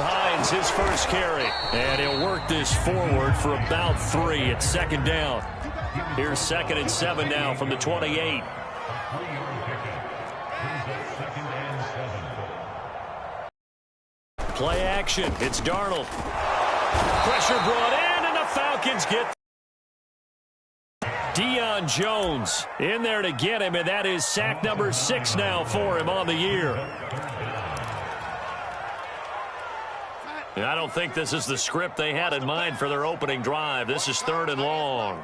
Hines, his first carry. And he'll work this forward for about 3. It's second down. Here's 2nd and 7 now from the 28. Play action. It's Darnold. Pressure brought in, and the Falcons get Deion Jones in there to get him, and that is sack number 6 now for him on the year. And I don't think this is the script they had in mind for their opening drive. This is 3rd and long.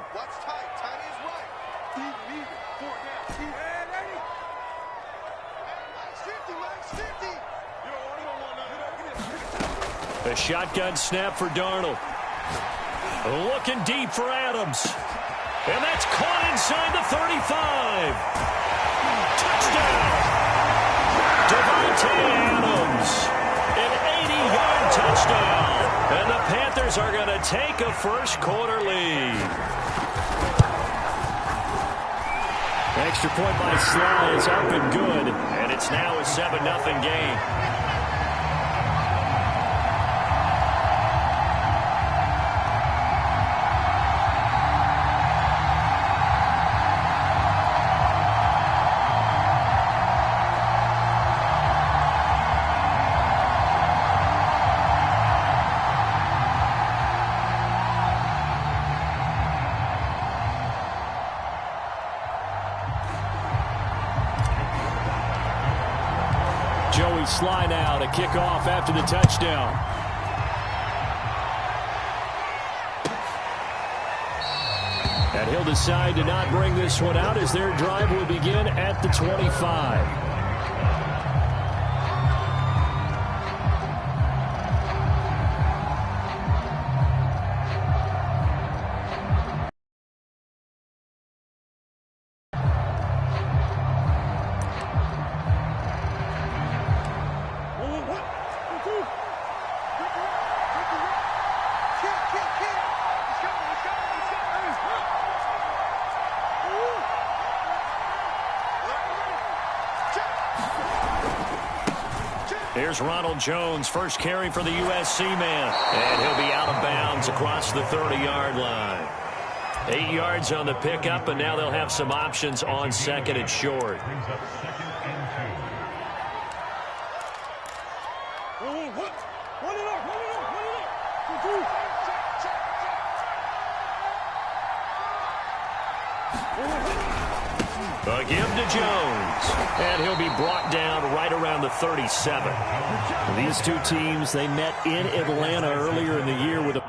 A shotgun snap for Darnold. Looking deep for Adams. And that's caught inside the 35. Touchdown. Davante Adams. An 80-yard touchdown. And the Panthers are going to take a first-quarter lead. Extra point by Sly is up and good. And it's now a 7-0 game. Sly now to kick off after the touchdown. And he'll decide to not bring this one out as their drive will begin at the 25. Here's Ronald Jones, first carry for the USC man. And he'll be out of bounds across the 30-yard line. 8 yards on the pickup, and now they'll have some options on 2nd and short. A give to Jones. And he'll be brought down right around the 37. These two teams, they met in Atlanta earlier in the year with a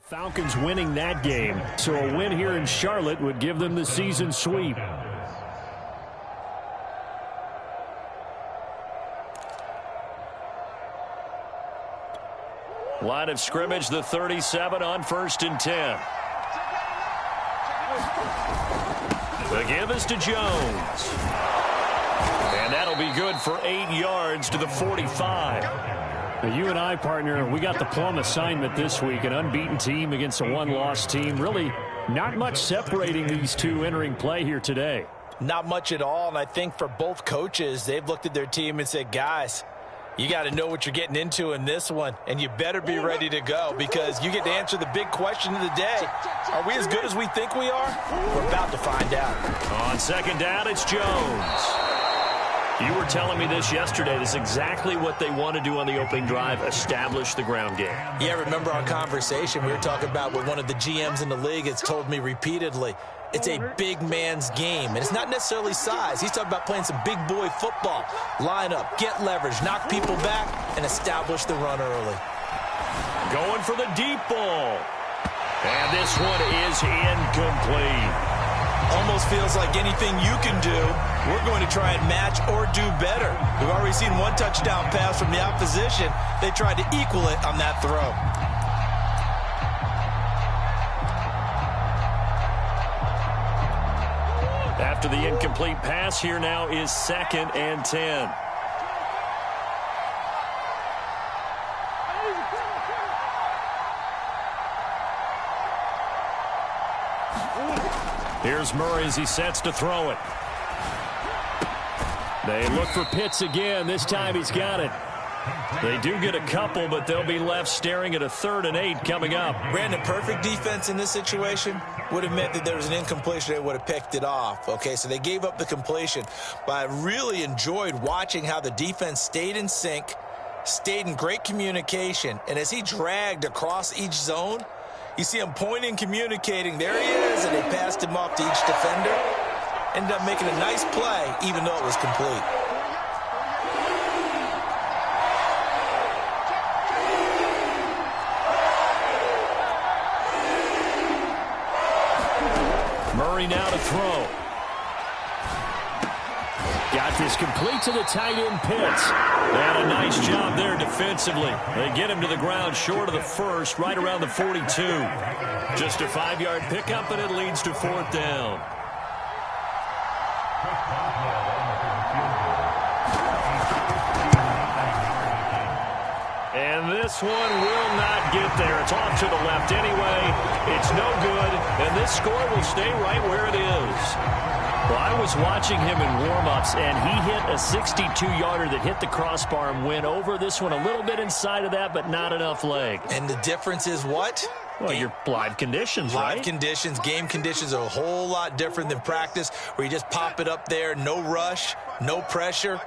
Falcons winning that game, so a win here in Charlotte would give them the season sweep. Line of scrimmage, the 37 on 1st and 10. The give is to Jones. And that'll be good for 8 yards to the 45. Now, you and I, partner, we got the plum assignment this week. An unbeaten team against a one-loss team. Really not much separating these two entering play here today. Not much at all, and I think for both coaches, they've looked at their team and said, guys, you got to know what you're getting into in this one, and you better be ready to go because you get to answer the big question of the day. Are we as good as we think we are? We're about to find out. On 2nd down, it's Jones. You were telling me this yesterday. This is exactly what they want to do on the opening drive, establish the ground game. Yeah, remember our conversation we were talking about with one of the GMs in the league has told me repeatedly, it's a big man's game, and it's not necessarily size. He's talking about playing some big boy football. Line up, get leverage, knock people back, and establish the run early. Going for the deep ball. And this one is incomplete. Almost feels like anything you can do, we're going to try and match or do better. We've already seen one touchdown pass from the opposition. They tried to equal it on that throw. After the incomplete pass, here now is 2nd and 10. Here's Murray as he sets to throw it. They look for Pitts again. This time he's got it. They do get a couple, but they'll be left staring at a 3rd and 8 coming up. Brandon, perfect defense in this situation would have meant that there was an incompletion. They would have picked it off. Okay, so they gave up the completion. But I really enjoyed watching how the defense stayed in sync, stayed in great communication. And as he dragged across each zone, you see him pointing, communicating. There he is, and they passed him off to each defender. Ended up making a nice play, even though it was complete. Murray now to throw. Got this complete to the tight end, Pitts. And a nice job there defensively. They get him to the ground short of the 1st, right around the 42. Just a 5-yard pickup, and it leads to 4th down. And this one will not get there. It's off to the left anyway. It's no good, and this score will stay right where it is. Well, I was watching him in warm-ups, and he hit a 62-yarder that hit the crossbar and went over. This one a little bit inside of that, but not enough leg. And the difference is what? Well, your live conditions, right? Live conditions, game conditions are a whole lot different than practice, where you just pop it up there, no rush, no pressure.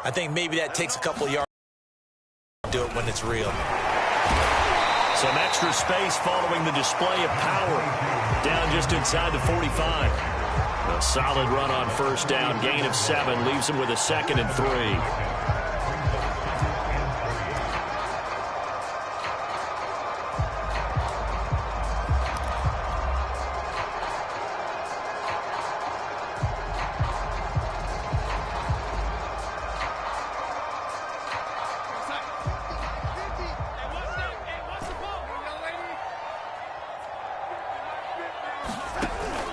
I think maybe that takes a couple of yards to do it when it's real. Some extra space following the display of power. Down just inside the 45. A solid run on 1st down. Gain of 7 leaves him with a 2nd and 3.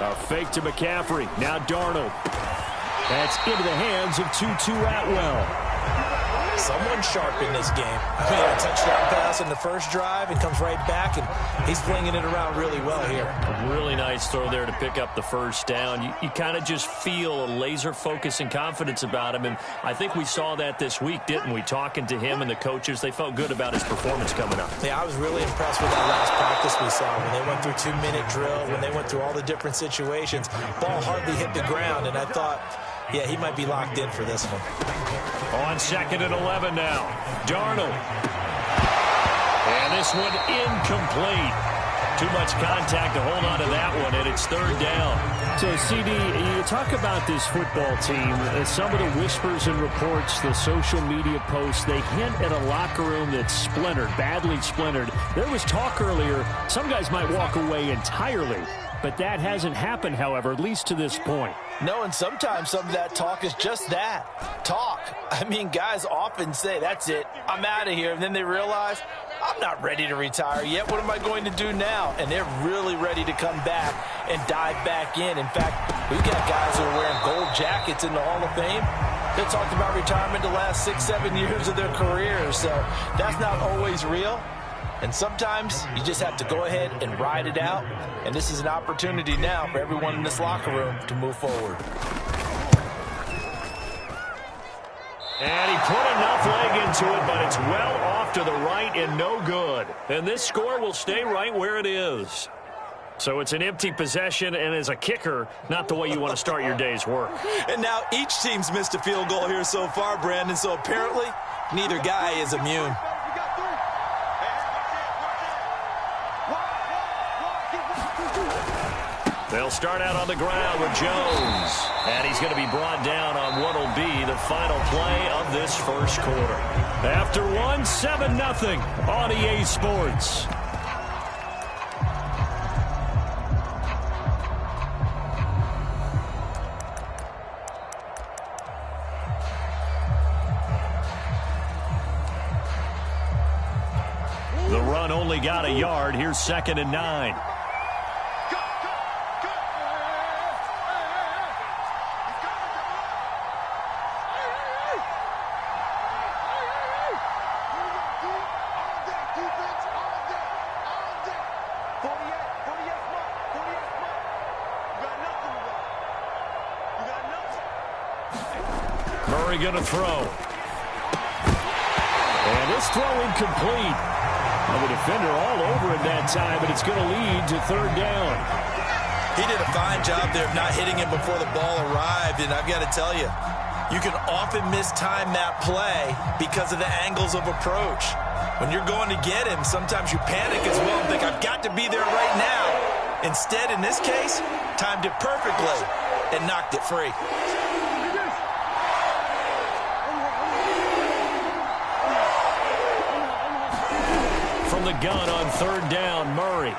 A fake to McCaffrey. Now Darnold. That's into the hands of Tutu Atwell. Someone sharp in this game. I mean, a touchdown pass in the first drive and comes right back, and he's flinging it around really well here. A really nice throw there to pick up the 1st down. You kind of just feel a laser focus and confidence about him, and I think we saw that this week, didn't we? Talking to him and the coaches, they felt good about his performance coming up. Yeah, I was really impressed with that last practice we saw when they went through 2-minute drill, when they went through all the different situations. Ball hardly hit the ground, and I thought, yeah, he might be locked in for this one. On 2nd and 11 now. Darnold. And this one incomplete. Too much contact to hold on to that one, and it's 3rd down. So, CD, you talk about this football team. Some of the whispers and reports, the social media posts, they hint at a locker room that's splintered, badly splintered. There was talk earlier, some guys might walk away entirely. But that hasn't happened, however, at least to this point. No, and sometimes some of that talk is just that, talk. I mean, guys often say, that's it, I'm out of here. And then they realize, I'm not ready to retire yet. What am I going to do now? And they're really ready to come back and dive back in. In fact, we've got guys who are wearing gold jackets in the Hall of Fame. They talked about retirement the last 6-7 years of their careers. So that's not always real. And sometimes you just have to go ahead and ride it out. And this is an opportunity now for everyone in this locker room to move forward. And he put enough leg into it, but it's well off to the right and no good. And this score will stay right where it is. So it's an empty possession, and as a kicker, not the way you want to start your day's work. And now each team's missed a field goal here so far, Brandon. So apparently, neither guy is immune. They'll start out on the ground with Jones. And he's going to be brought down on what will be the final play of this first quarter. After one, 7-0 on EA Sports. run only got a yard. Here's 2nd and 9. Murray going to throw. And this throw incomplete. Well, the defender all over it that time, but it's going to lead to 3rd down. He did a fine job there of not hitting him before the ball arrived, and I've got to tell you, you can often mistime that play because of the angles of approach. When you're going to get him, sometimes you panic as well and think, I've got to be there right now. Instead, in this case, timed it perfectly and knocked it free. From the gun on 3rd down, Murray.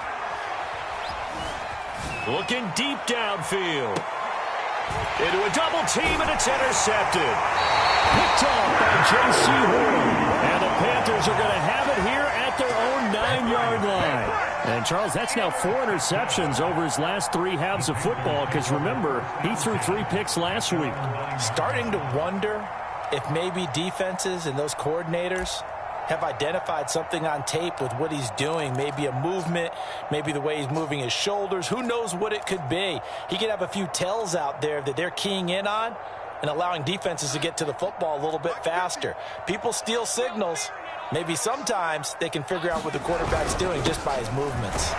Looking deep downfield. Into a double team, and it's intercepted. Picked off by J.C. Horn. And the Panthers are going to have it here at their own 9-yard line. And, Charles, that's now 4 interceptions over his last 3 halves of football, because, remember, he threw 3 picks last week. Starting to wonder if maybe defenses and those coordinators have identified something on tape with what he's doing. Maybe a movement, maybe the way he's moving his shoulders. Who knows what it could be? He could have a few tells out there that they're keying in on and allowing defenses to get to the football a little bit faster. People steal signals. Maybe sometimes they can figure out what the quarterback's doing just by his movements.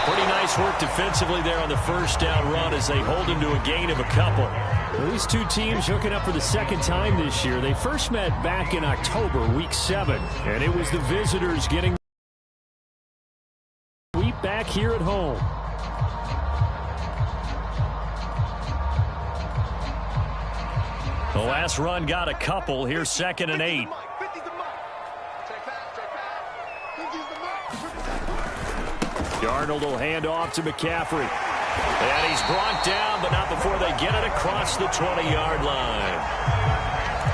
Pretty nice work defensively there on the 1st down run as they hold him to a gain of a couple. Well, these two teams hooking up for the 2nd time this year. They first met back in October, week 7, and it was the visitors getting the sweep back here at home. The last run got a couple. Here's 2nd and 8. Darnold will hand off to McCaffrey. And he's brought down, but not before they get it across the 20-yard line.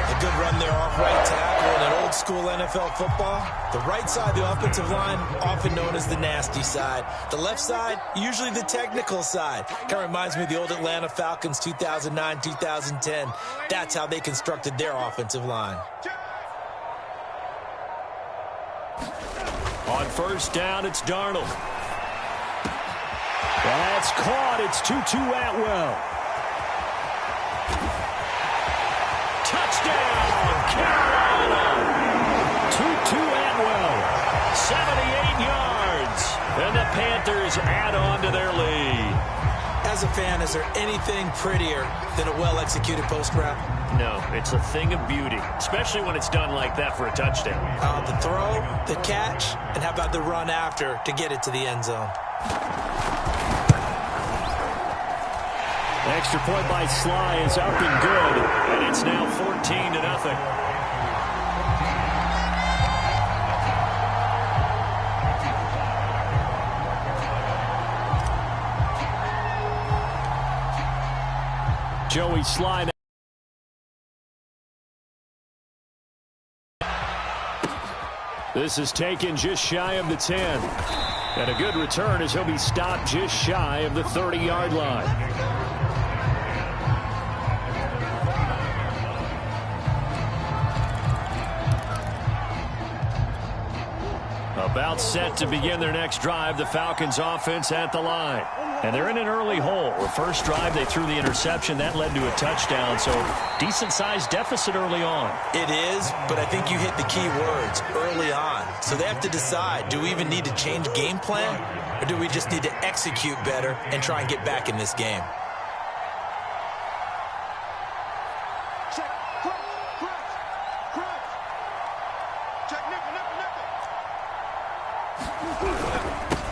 A good run there off right tackle in an old-school NFL football. The right side of the offensive line, often known as the nasty side. The left side, usually the technical side. Kind of reminds me of the old Atlanta Falcons 2009, 2010. That's how they constructed their offensive line. On 1st down, it's Darnold. That's caught. It's Tutu Atwell. Touchdown, Carolina. Tutu Atwell, 78 yards. And the Panthers add on to their lead. As a fan, is there anything prettier than a well-executed post route? No, it's a thing of beauty, especially when it's done like that for a touchdown. The throw, the catch, and how about the run after to get it to the end zone? Extra point by Sly is up and good, and it's now 14-0. Joey Sly. This is taken just shy of the 10. And a good return as he'll be stopped just shy of the 30-yard line. About set to begin their next drive, the Falcons offense at the line. And they're in an early hole. The first drive, they threw the interception. That led to a touchdown, so decent-sized deficit early on. It is, but I think you hit the key words, early on. So they have to decide, do we even need to change game plan, or do we just need to execute better and try and get back in this game?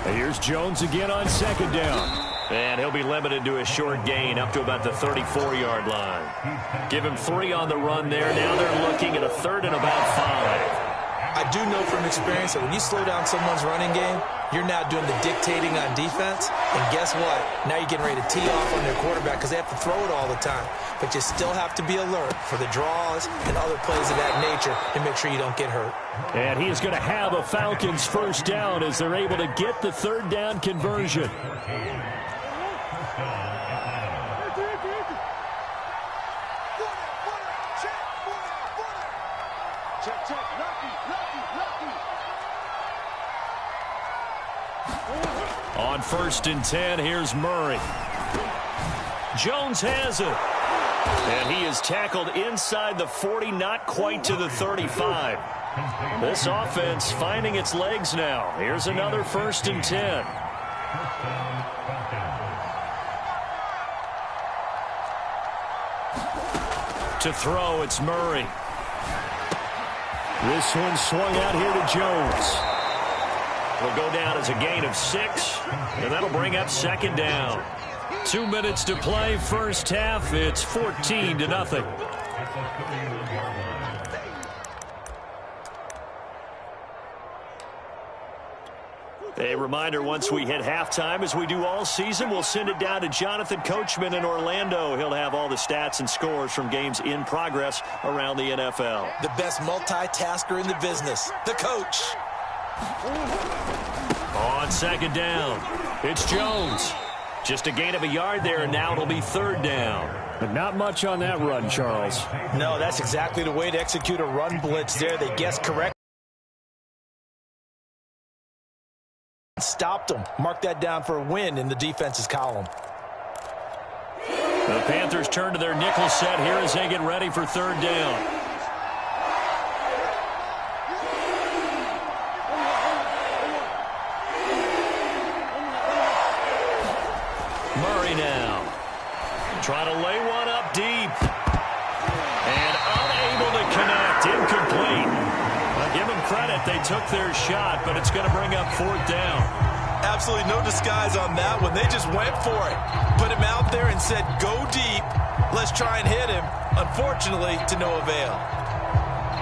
Here's Jones again on 2nd down. And he'll be limited to a short gain up to about the 34-yard line. Give him 3 on the run there. Now they're looking at a 3rd and about 5. I do know from experience that when you slow down someone's running game, you're now doing the dictating on defense. And guess what? Now you're getting ready to tee off on their quarterback because they have to throw it all the time. but you still have to be alert for the draws and other plays of that nature and make sure you don't get hurt. And he is going to have a Falcons first down as they're able to get the third down conversion. On 1st and 10, here's Murray. Jones has it. And he is tackled inside the 40, not quite to the 35. This offense finding its legs now. Here's another 1st and 10. To throw, it's Murray. This one swung out here to Jones. Will go down as a gain of 6, and that'll bring up 2nd down. 2 minutes to play, first half. It's 14-0. A reminder, once we hit halftime, as we do all season, we'll send it down to Jonathan Coachman in Orlando. He'll have all the stats and scores from games in progress around the NFL. The best multitasker in the business, the coach. On 2nd down, it's Jones. Just a gain of a yard there, and now it'll be 3rd down. But not much on that run, Charles. No, that's exactly the way to execute a run blitz there. They guessed correct. Stopped them. Mark that down for a win in the defense's column. The Panthers turn to their nickel set here as they get ready for 3rd down. Murray now. Trying to lay one up deep. And unable to connect. Incomplete. I'll give them credit. They took their shot, but it's going to bring up 4th down. Absolutely no disguise on that one. They just went for it. Put him out there and said, go deep. Let's try and hit him. Unfortunately, to no avail.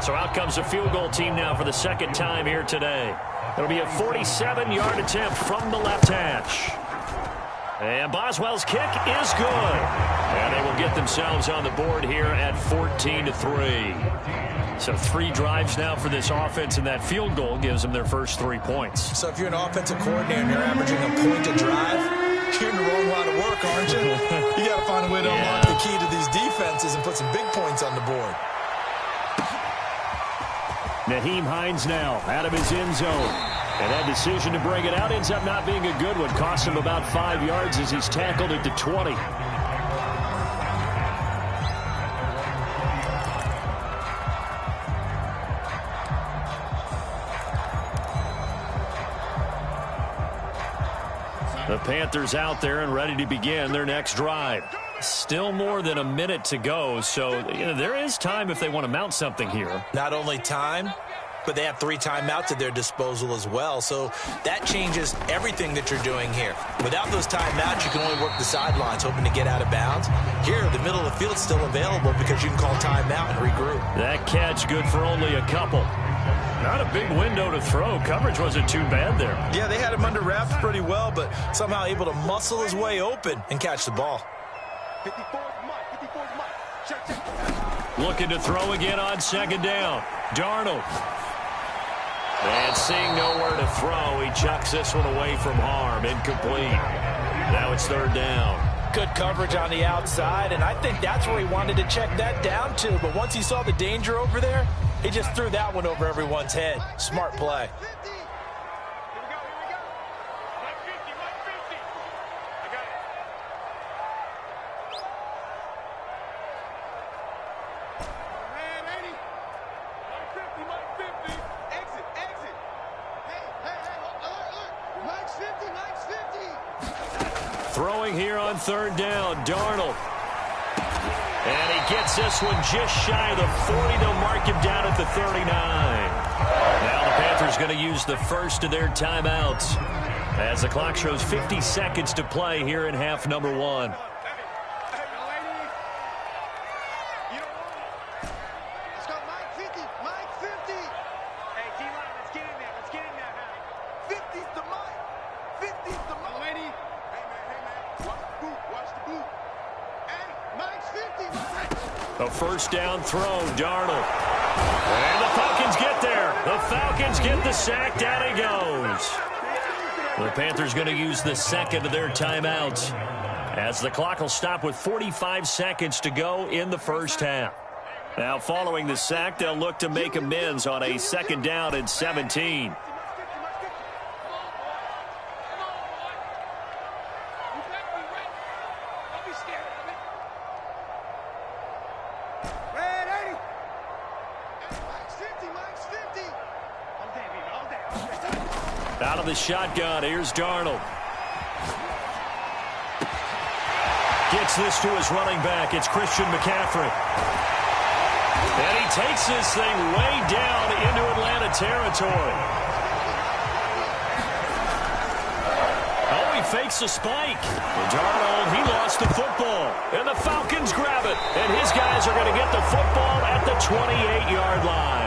So out comes the field goal team now for the 2nd time here today. It'll be a 47-yard attempt from the left hash. And Boswell's kick is good. And they will get themselves on the board here at 14-3. So 3 drives now for this offense, and that field goal gives them their first 3 points. So if you're an offensive coordinator and you're averaging a point a drive, you're in the wrong line of work, aren't you? You got to find a way to unlock the key to these defenses and put some big points on the board. Nyheim Hines now out of his end zone. And that decision to bring it out ends up not being a good one. Costs him about 5 yards as he's tackled at the 20. The Panthers out there and ready to begin their next drive. Still more than a minute to go, so there is time if they want to mount something here. Not only time, but they have 3 timeouts at their disposal as well. So that changes everything that you're doing here. Without those timeouts, you can only work the sidelines, hoping to get out of bounds. Here, the middle of the field is still available because you can call timeout and regroup. That catch good for only a couple. Not a big window to throw. Coverage wasn't too bad there. Yeah, they had him under wraps pretty well, but somehow able to muscle his way open and catch the ball. Looking to throw again on 2nd down. Darnold. And seeing nowhere to throw, he chucks this one away from harm. Incomplete. Now it's 3rd down. Good coverage on the outside, and I think that's where he wanted to check that down to. But once he saw the danger over there, he just threw that one over everyone's head. Smart play. Throwing here on 3rd down, Darnold. And he gets this one just shy of the 40. They'll mark him down at the 39. Now the Panthers going to use the first of their timeouts as the clock shows 50 seconds to play here in half number 1. Watch the boot. Hey, Mike's 50. A first down throw, Darnold. And the Falcons get there. The Falcons get the sack. Down he goes. The Panthers going to use the second of their timeouts, as the clock will stop with 45 seconds to go in the first half. Now, following the sack, they'll look to make amends on a second down and 17. Out of the shotgun, here's Darnold. Gets this to his running back. It's Christian McCaffrey. And he takes this thing way down into Atlanta territory. Oh, he fakes a spike. And Darnold, he lost the football. And the Falcons grab it. And his guys are going to get the football at the 28-yard line.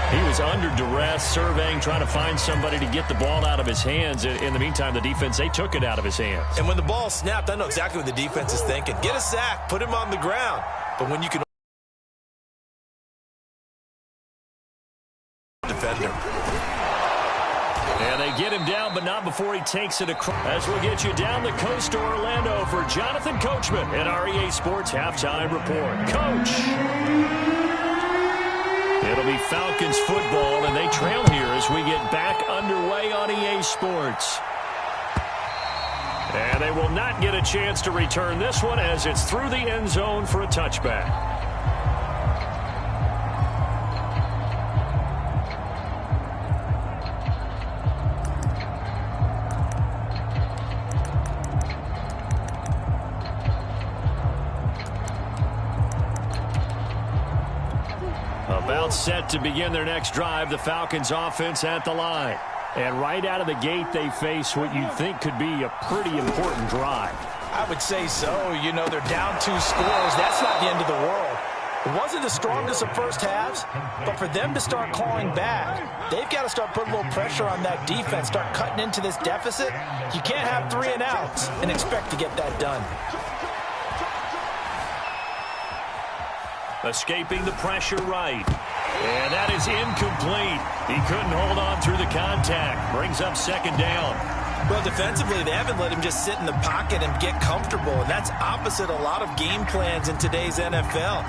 He was under duress, surveying, trying to find somebody to get the ball out of his hands. In the meantime, the defense, they took it out of his hands. And when the ball snapped, I know exactly what the defense is thinking. Get a sack, put him on the ground. But when you can defender. And they get him down, but not before he takes it across. As we'll get you down the coast to Orlando for Jonathan Coachman at our EA Sports Halftime Report. Coach! It'll be Falcons football, and they trail here as we get back underway on EA Sports. And they will not get a chance to return this one as it's through the end zone for a touchback. About set to begin their next drive, the Falcons offense at the line. And right out of the gate, they face what you'd think could be a pretty important drive. I would say so. You know, they're down 2 scores. That's not the end of the world. It wasn't the strongest of first halves, but for them to start clawing back, they've got to start putting a little pressure on that defense, start cutting into this deficit. You can't have 3 and outs and expect to get that done. Escaping the pressure right. And that is incomplete. He couldn't hold on through the contact. Brings up second down. Well, defensively, they haven't let him just sit in the pocket and get comfortable, and that's opposite a lot of game plans in today's NFL.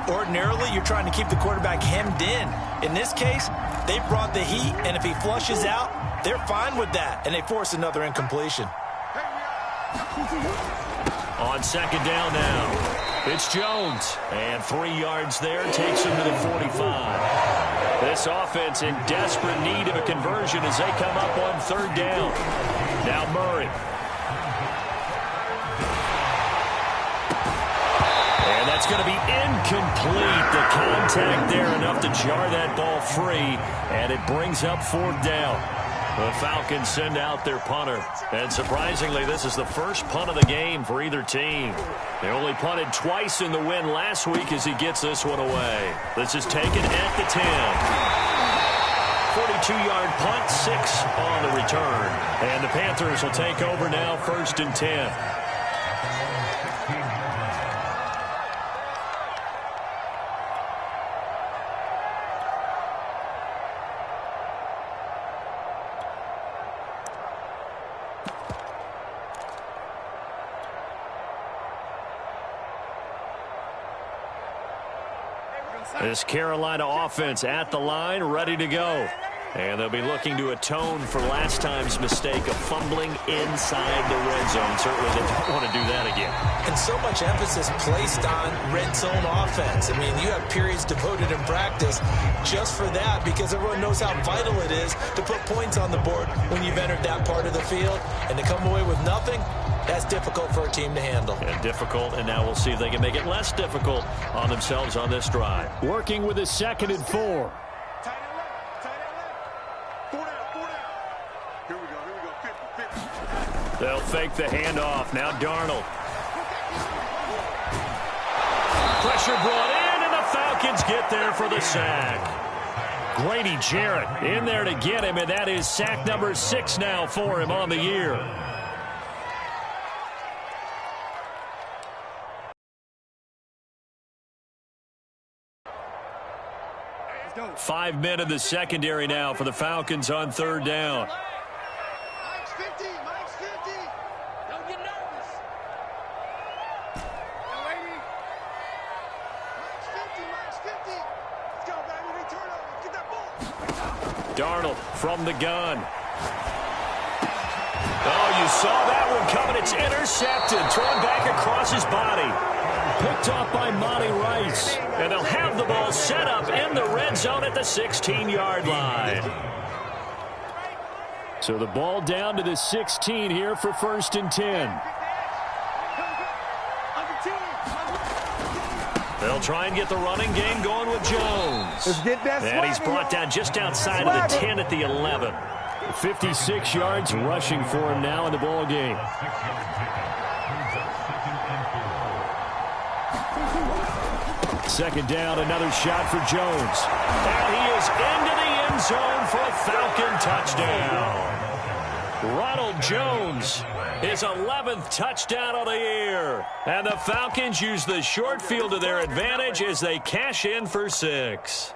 Ordinarily, you're trying to keep the quarterback hemmed in. In this case, they brought the heat, and if he flushes out, they're fine with that, and they force another incompletion. On second down now. It's Jones, and 3 yards there, takes him to the 45. This offense in desperate need of a conversion as they come up on third down. Now Murray. And that's going to be incomplete. The contact there enough to jar that ball free, and it brings up fourth down. The Falcons send out their punter. And surprisingly, this is the first punt of the game for either team. They only punted twice in the win last week as he gets this one away. This is taken at the 10. 42-yard punt, 6 on the return. And the Panthers will take over now, 1st and 10. This Carolina offense at the line, ready to go. And they'll be looking to atone for last time's mistake of fumbling inside the red zone. Certainly they don't want to do that again. And so much emphasis placed on red zone offense. I mean, you have periods devoted in practice just for that because everyone knows how vital it is to put points on the board when you've entered that part of the field. And to come away with nothing, that's difficult for a team to handle. And difficult, and now we'll see if they can make it less difficult on themselves on this drive. Working with a 2nd and 4. They'll fake the handoff. Now Darnold. Pressure brought in, and the Falcons get there for the sack. Grady Jarrett in there to get him, and that is sack number 6 now for him on the year. 5 men in the secondary now for the Falcons on third down. Mike's 50. Mike's 50. Don't get nervous. Yo, lady. Mike's 50. Mike's 50. Let's go, baby. They turn over. Get that ball. Darnold from the gun. Oh, you saw that one coming. It's intercepted. Thrown back across his body. Picked off by Monty Rice. And they'll have the ball set up in the red zone at the 16-yard line. So the ball down to the 16 here for 1st and 10. They'll try and get the running game going with Jones. Let's get that and he's brought down just outside of the 10 at the 11. 56 yards rushing for him now in the ball game. Second down, another shot for Jones. And he is into the end zone for a Falcon touchdown. Ronald Jones, his 11th touchdown of the year. And the Falcons use the short field to their advantage as they cash in for 6.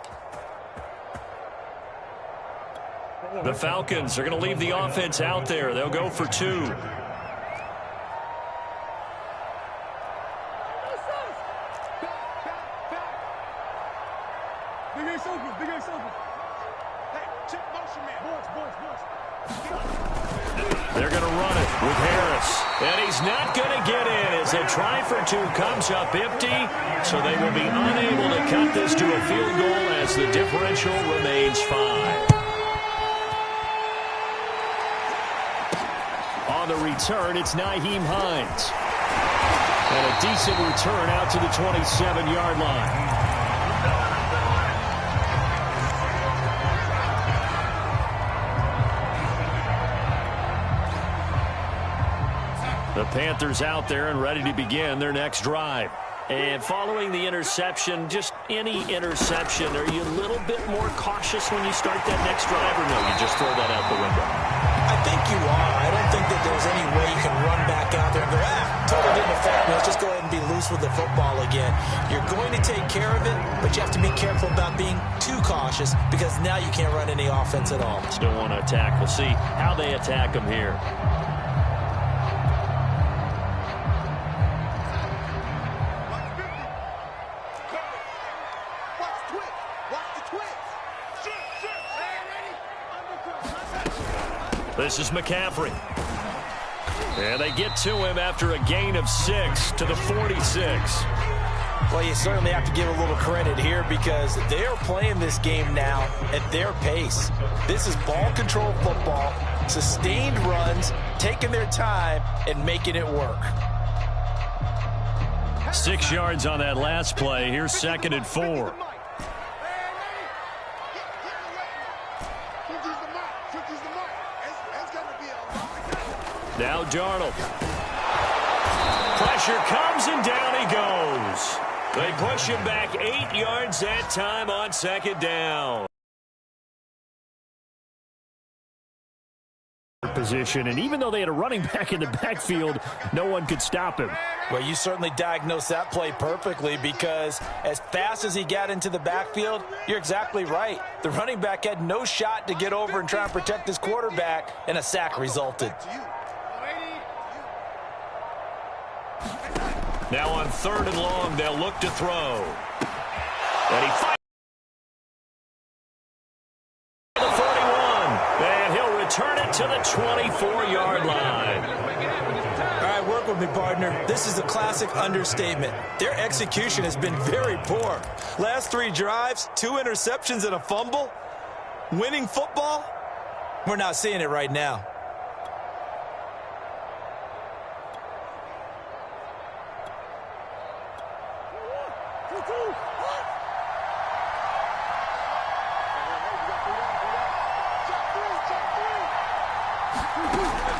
The Falcons are going to leave the offense out there. They'll go for 2. They're going to run it with Harris. And he's not going to get in as a try for 2 comes up empty. So they will be unable to cut this to a field goal as the differential remains 5. On the return, it's Nyheim Hines. And a decent return out to the 27-yard line. The Panthers out there and ready to begin their next drive. And following the interception, just any interception, are you a little bit more cautious when you start that next drive, or no, you just throw that out the window? I think you are. I don't think that there's any way you can run back out there and go, totally didn't affect me. Let's just go ahead and be loose with the football again. You're going to take care of it, but you have to be careful about being too cautious because now you can't run any offense at all. Still want to attack. We'll see how they attack them here. This is McCaffrey. And they get to him after a gain of 6 to the 46. Well, you certainly have to give a little credit here because they are playing this game now at their pace. This is ball control football, sustained runs, taking their time, and making it work. 6 yards on that last play. Here's 2nd and 4. Now Darnold. Pressure comes and down he goes. They push him back 8 yards that time on 2nd down. Position, and even though they had a running back in the backfield, no one could stop him. Well, you certainly diagnosed that play perfectly because as fast as he got into the backfield, you're exactly right. The running back had no shot to get over and try and protect his quarterback, and a sack resulted. Now on 3rd and long, they'll look to throw. And he fires the 41. And he'll return it to the 24-yard line. All right, work with me, partner. This is a classic understatement. Their execution has been very poor. Last 3 drives, 2 interceptions and a fumble. Winning football? We're not seeing it right now.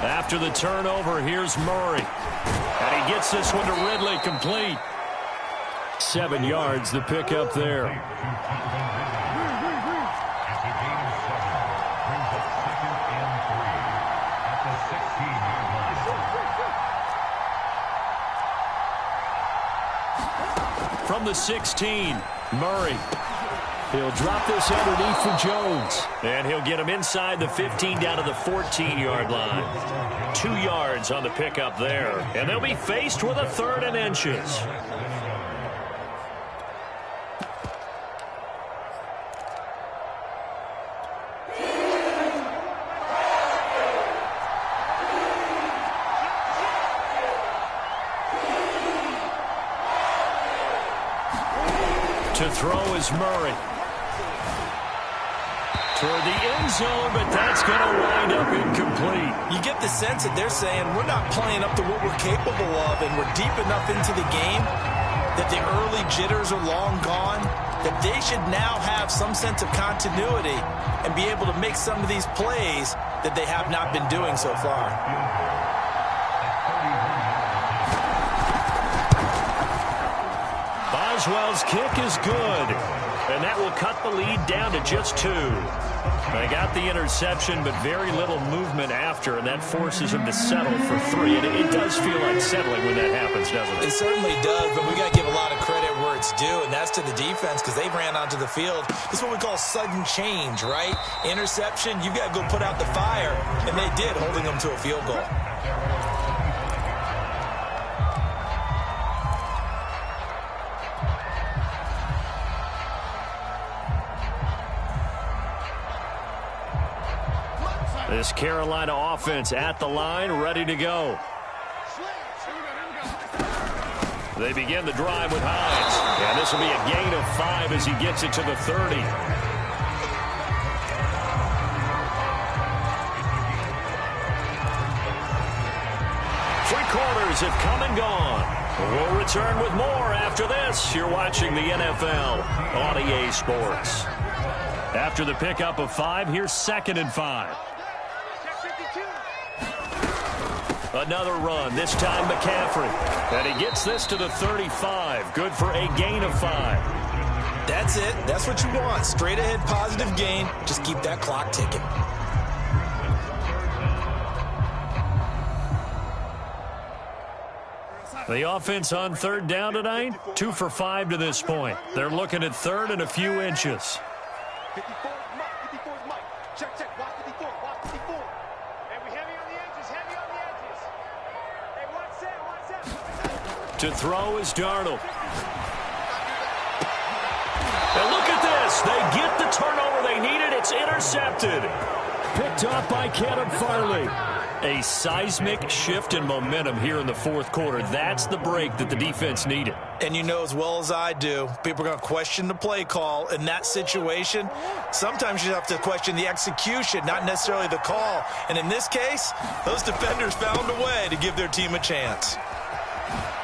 After the turnover, here's Murray. And he gets this one to Ridley complete. 7 yards, the pickup there. From the 16, Murray. He'll drop this underneath for Jones. And he'll get him inside the 15 down to the 14-yard line. 2 yards on the pickup there. And they'll be faced with a 3rd and inches. To throw is Murray. Toward the end zone, but that's going to wind up incomplete. You get the sense that they're saying we're not playing up to what we're capable of, and we're deep enough into the game that the early jitters are long gone, that they should now have some sense of continuity and be able to make some of these plays that they have not been doing so far. Boswell's kick is good, and that will cut the lead down to just 2. They got the interception, but very little movement after, and that forces him to settle for 3. And it does feel like settling when that happens, doesn't it? It certainly does, but we got to give a lot of credit where it's due, and that's to the defense because they ran onto the field. This is what we call sudden change, right? Interception, you got to go put out the fire, and they did, holding them to a field goal. This Carolina offense at the line, ready to go. They begin the drive with Hines. And this will be a gain of 5 as he gets it to the 30. 3 quarters have come and gone. We'll return with more after this. You're watching the NFL on EA Sports. After the pickup of 5, here's 2nd and 5. Another run, this time McCaffrey. And he gets this to the 35. Good for a gain of 5. That's it. That's what you want. Straight ahead positive gain. Just keep that clock ticking. The offense on 3rd down tonight, 2 for 5 to this point. They're looking at 3rd and a few inches. 54 is Mike. Check, check. Watch 54. Watch 54. Hey, we heavy on the edges. Heavy on the edges. Hey, watch that. To throw is Darnold. And look at this. They get the turnover they needed. It's intercepted. Picked off by Caleb Farley. A seismic shift in momentum here in the 4th quarter. That's the break that the defense needed. And you know as well as I do, people are going to question the play call in that situation. Sometimes you have to question the execution, not necessarily the call. And in this case, those defenders found a way to give their team a chance.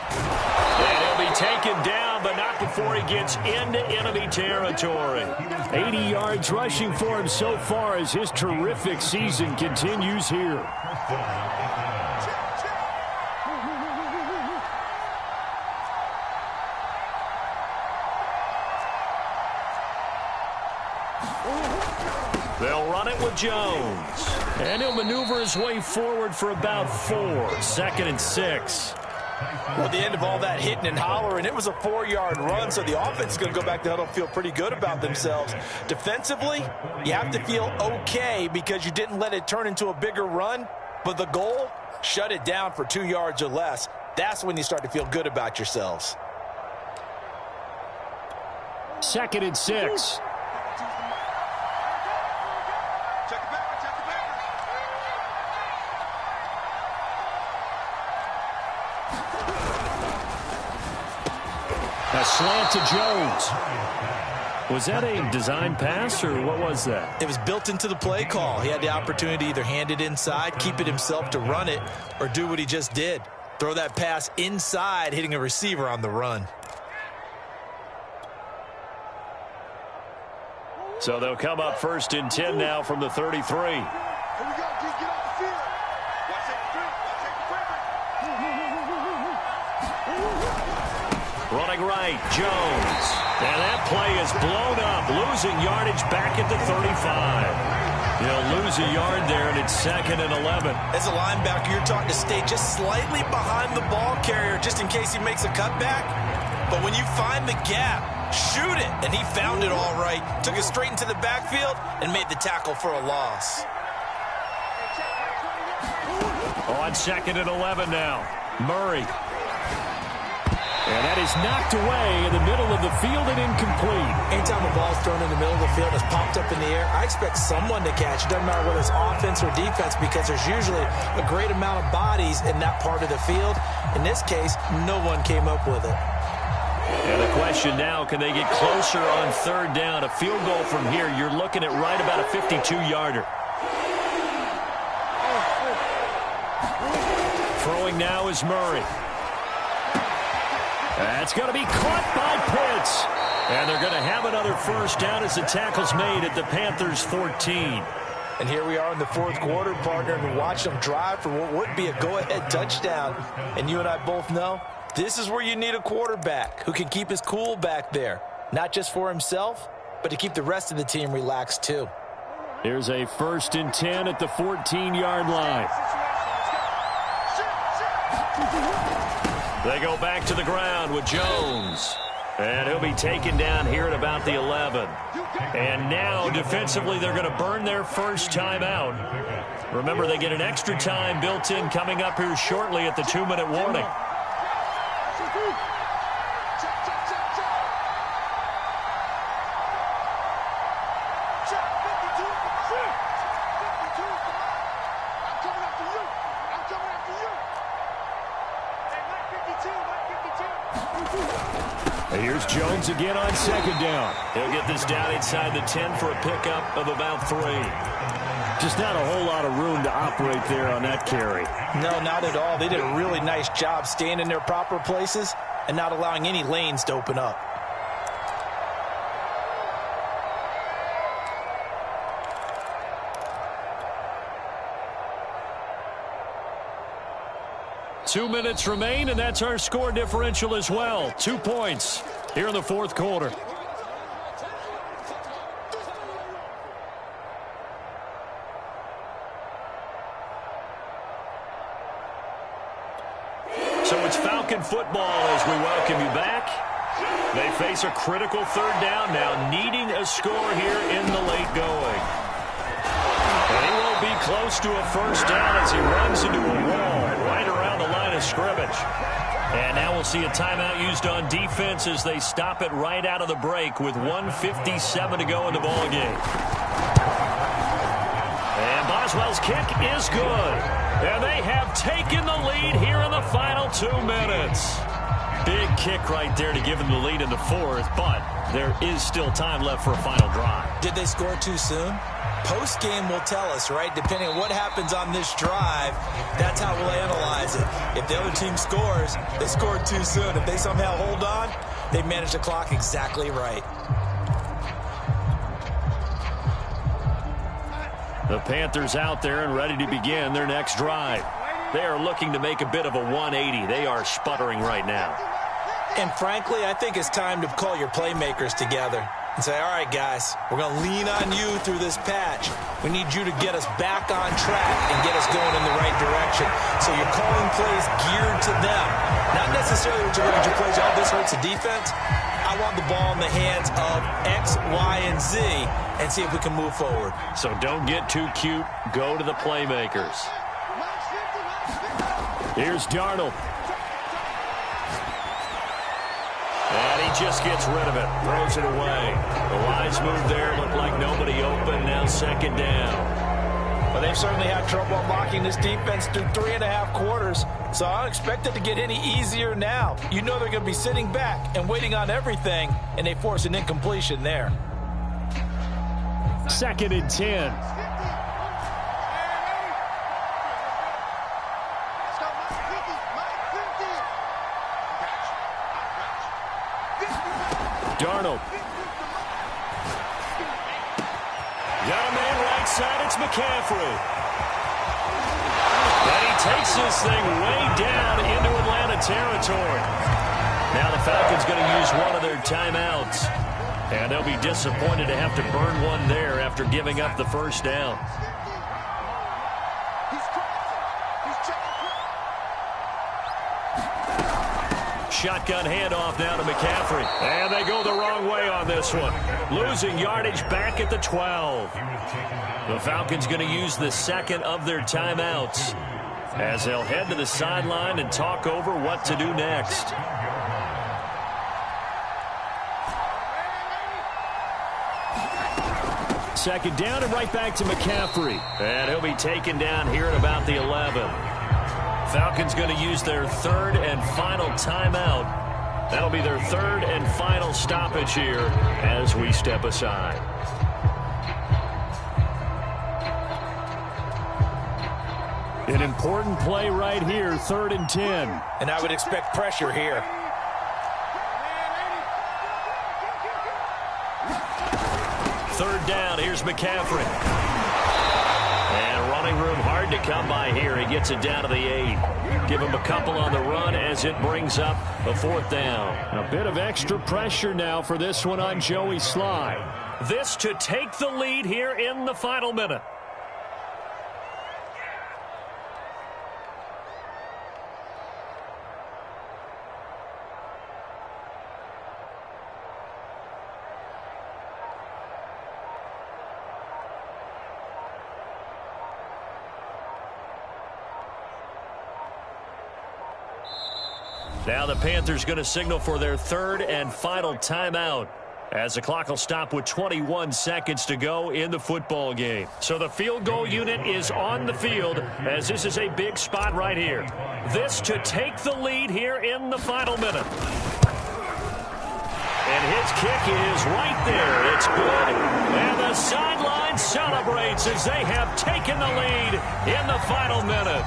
And he'll be taken down, but not before he gets into enemy territory. 80 yards rushing for him so far as his terrific season continues here. They'll run it with Jones. And he'll maneuver his way forward for about 4. 2nd and 6. Well, at the end of all that hitting and hollering, it was a 4-yard run, so the offense is going to go back to huddle and feel pretty good about themselves. Defensively, you have to feel okay because you didn't let it turn into a bigger run, but the goal, shut it down for 2 yards or less. That's when you start to feel good about yourselves. 2nd and 6. A slant to Jones. Was that a design pass, or what was that? It was built into the play call. He had the opportunity to either hand it inside, keep it himself to run it, or do what he just did. Throw that pass inside, hitting a receiver on the run. So they'll come up 1st and 10 now from the 33. Here we go. Get off the field. Watch that quick. Running right, Jones. And that play is blown up, losing yardage back at the 35. He'll lose a yard there, and it's 2nd and 11. As a linebacker, you're taught to stay just slightly behind the ball carrier just in case he makes a cutback. But when you find the gap, Shoot it! And he found it all right. Took it straight into the backfield and made the tackle for a loss. On 2nd and 11 now. Murray. And that is knocked away in the middle of the field and incomplete. Anytime a ball's thrown in the middle of the field, it's popped up in the air, I expect someone to catch it. Doesn't matter whether it's offense or defense, because there's usually a great amount of bodies in that part of the field. In this case, no one came up with it. And the question now, can they get closer on 3rd down? A field goal from here, you're looking at right about a 52-yarder. Throwing now is Murray. That's going to be caught by Pitts. And they're going to have another first down as the tackle's made at the Panthers' 14. And here we are in the 4th quarter, partner, and watch them drive for what would be a go-ahead touchdown. And you and I both know this is where you need a quarterback who can keep his cool back there, not just for himself, but to keep the rest of the team relaxed too. Here's a 1st and 10 at the 14-yard line. They go back to the ground with Jones. And he'll be taken down here at about the 11. And now, defensively, they're going to burn their first time out. Remember, they get an extra time built in coming up here shortly at the 2-minute warning. Here's Jones again on 2nd down. He'll get this down inside the 10 for a pickup of about 3. Just not a whole lot of room to operate there on that carry. No, not at all. They did a really nice job staying in their proper places and not allowing any lanes to open up. Two minutes remain, and that's our score differential as well. 2 points here in the 4th quarter. So it's Falcon football as we welcome you back. They face a critical 3rd down now, needing a score here in the late going. And he won't be close to a first down as he runs into a wall right around the line of scrimmage. And now we'll see a timeout used on defense as they stop it right out of the break with 1:57 to go in the ballgame. And Boswell's kick is good. And they have taken the lead here in the final 2 minutes. Big kick right there to give them the lead in the 4th, but there is still time left for a final drive. Did they score too soon? Post-game will tell us, right? Depending on what happens on this drive, that's how we'll analyze it. If the other team scores, they scored too soon. If they somehow hold on, they manage the clock exactly right. The Panthers out there and ready to begin their next drive. They are looking to make a bit of a 180. They are sputtering right now. And frankly, I think it's time to call your playmakers together and say, all right, guys, we're going to lean on you through this patch. We need you to get us back on track and get us going in the right direction. So you're calling plays geared to them. Not necessarily what you're going to do plays, oh, this hurts the defense. I want the ball in the hands of X, Y, and Z and see if we can move forward. So don't get too cute. Go to the playmakers. Here's Darnold. And he just gets rid of it. Throws it away. The lines move there. Look like nobody open. Now 2nd down. Well, they've certainly had trouble unlocking this defense through 3.5 quarters. So I don't expect it to get any easier now. You know they're going to be sitting back and waiting on everything, and they force an incompletion there. 2nd and 10. Darnold. Got a man right side. It's McCaffrey. And he takes this thing way down into Atlanta territory. Now the Falcons going to use one of their timeouts. And they'll be disappointed to have to burn one there after giving up the first down. shotgun handoff now to McCaffrey. And they go the wrong way on this one. Losing yardage back at the 12. The Falcons going to use the second of their timeouts as they'll head to the sideline and talk over what to do next. Second down and right back to McCaffrey. And he'll be taken down here at about the 11. Falcons going to use their third and final timeout. That'll be their third and final stoppage here as we step aside. An important play right here, 3rd and 10. And I would expect pressure here. Third down, here's McCaffrey. And running room hard to come by here. He gets it down to the 8. Give him a couple on the run as it brings up a 4th down. A bit of extra pressure now for this one on Joey Sly. This to take the lead here in the final minute. Now the Panthers going to signal for their third and final timeout as the clock will stop with 21 seconds to go in the football game. So the field goal unit is on the field as this is a big spot right here. This to take the lead here in the final minute. And his kick is right there. It's good. And the sideline celebrates as they have taken the lead in the final minute.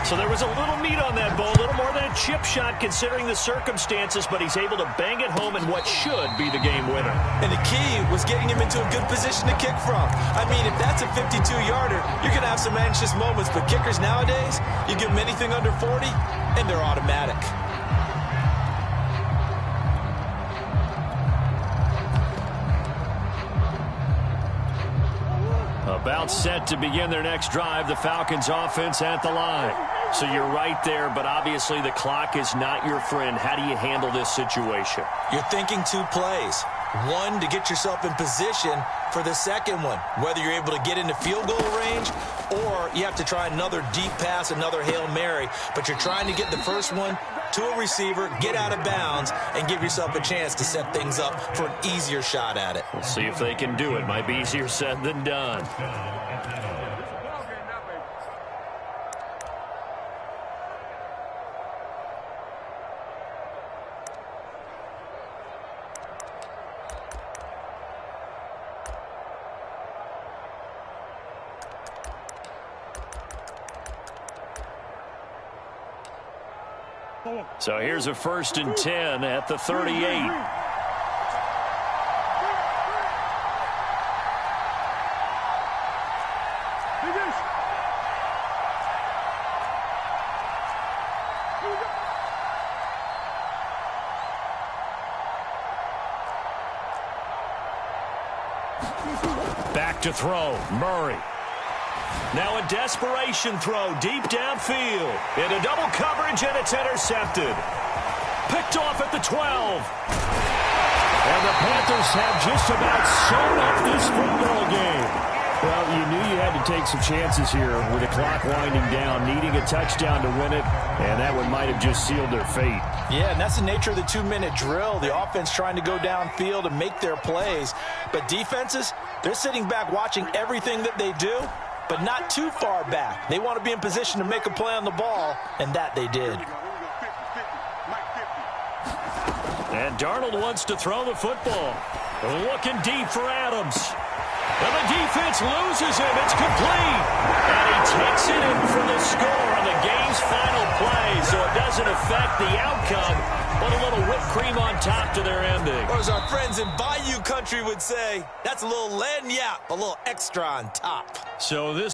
So there was a little meat on that ball, a little more than a chip shot considering the circumstances, but he's able to bang it home in what should be the game winner. And the key was getting him into a good position to kick from. I mean, if that's a 52-yarder, you're going to have some anxious moments, but kickers nowadays, you give them anything under 40, and they're automatic. About set to begin their next drive, the Falcons offense at the line. So you're right there, but obviously the clock is not your friend. How do you handle this situation? You're thinking 2 plays. One, to get yourself in position for the second one, whether you're able to get into field goal range or you have to try another deep pass, another Hail Mary, but you're trying to get the first one to a receiver, get out of bounds, and give yourself a chance to set things up for an easier shot at it. We'll see if they can do it. Might be easier said than done. So here's a 1st and 10 at the 38. Back to throw, Murray. Now a desperation throw deep downfield. Into double coverage, and it's intercepted. Picked off at the 12. And the Panthers have just about sewn up this football game. Well, you knew you had to take some chances here with the clock winding down, needing a touchdown to win it, and that one might have just sealed their fate. Yeah, and that's the nature of the 2-minute drill. The offense trying to go downfield and make their plays. But defenses, they're sitting back watching everything that they do, but not too far back. They want to be in position to make a play on the ball, and that they did. And Darnold wants to throw the football. Looking deep for Adams. And the defense loses him. It's complete. And he takes it in for the score on the game's final play, so it doesn't affect the outcome, but a little whipped cream on top to their ending. Or as our friends in Bayou Country would say, that's a little lagniappe, a little extra on top. So this